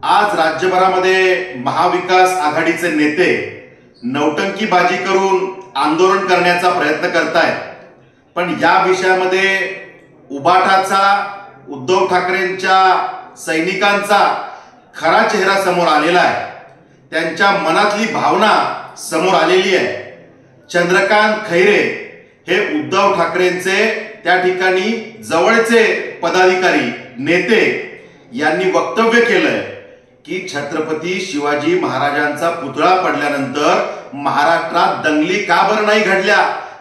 आज राज्यभरामध्ये महाविकास आघाडीचे नेते नौटंकीबाजी करून आंदोलन करण्याचा प्रयत्न करतायत, पण या विषयामध्ये उबाटाचा उद्धव ठाकरेंच्या सैनिकांचा खरा चेहरा समोर आलेला आहे। त्यांच्या मनातली भावना समोर आलेली आहे। चंद्रकांत खैरे हे उद्धव ठाकरेंचे त्या ठिकाणी जवळचे पदाधिकारी नेते यांनी वक्तव्य केलंय की छत्रपती शिवाजी महाराजांचा पुतळा पडल्यानंतर महाराष्ट्रात दंगली का बरं नाही घडल्या,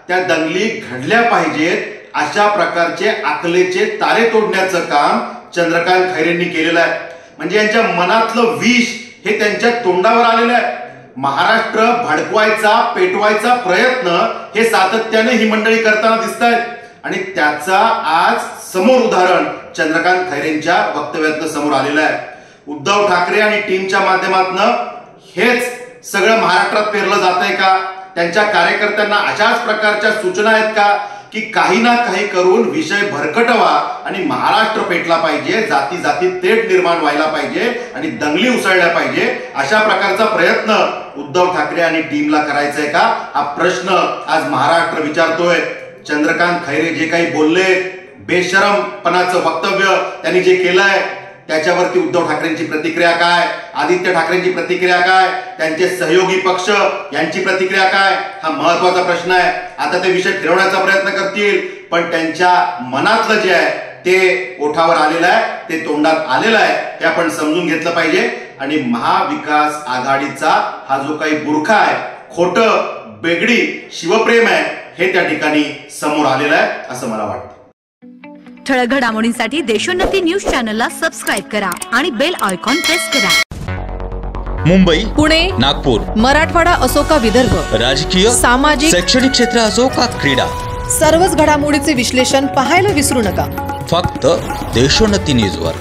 त्या दंगली घडल्या पाहिजेत अशा प्रकारचे आकलेचे तारे तोडण्याचं काम चंद्रकांत खैरेंनी केलेलं आहे। म्हणजे यांच्या मनातलं विष हे त्यांच्या तोंडावर आलेलं आहे। महाराष्ट्र भडकवायचा पेटवायचा प्रयत्न हे सातत्याने ही मंडळी करताना दिसत आहेत आणि त्याचा आज समोर उदाहरण चंद्रकांत खैरेंच्या वक्तव्यातनं समोर आलेलं आहे। उद्धव ठाकरे आणि टीमच्या माध्यमातून हेच सगळं महाराष्ट्रात पेरलं जातंय का? त्यांच्या कार्यकर्त्यांना अशाच प्रकारच्या सूचना आहेत का की काही ना काही करून विषय भरकटवा आणि महाराष्ट्र पेटला पाहिजे, जाती जाती तेढ निर्माण व्हायला पाहिजे आणि दंगली उसळल्या पाहिजे, अशा प्रकारचा प्रयत्न उद्धव ठाकरे आणि टीमला करायचा आहे का? हा प्रश्न आज महाराष्ट्र विचारतोय। चंद्रकांत खैरे जे काही बोलले, बेशरमपणाचं वक्तव्य त्यांनी जे केलंय, त्याच्यावरती उद्धव ठाकरेंची प्रतिक्रिया काय, आदित्य ठाकरेंची प्रतिक्रिया काय, त्यांचे सहयोगी पक्ष यांची प्रतिक्रिया काय, हा महत्वाचा प्रश्न आहे। आता ते विषय फिरवण्याचा प्रयत्न करतील, पण त्यांच्या मनातलं जे आहे ते ओठावर आलेलं आहे, ते तोंडात आलेलं आहे, हे आपण समजून घेतलं पाहिजे। आणि महाविकास आघाडीचा हा जो काही बुरखा आहे, खोटं बेगडी शिवप्रेम आहे, हे त्या ठिकाणी समोर आलेलं आहे असं मला वाटतं। ठळक घडामोडींसाठी देशोन्नती न्यूज चॅनलला सबस्क्राइब करा आणि बेल आयकॉन प्रेस करा। मुंबई, पुणे, नागपूर, मराठवाडा असो का विदर्भ, राजकीय, सामाजिक, शैक्षणिक क्षेत्र असो का क्रीडा, सर्वच घडामोडीचे विश्लेषण पाहायला विसरू नका। फक्त देशोन्नती न्यूजवर।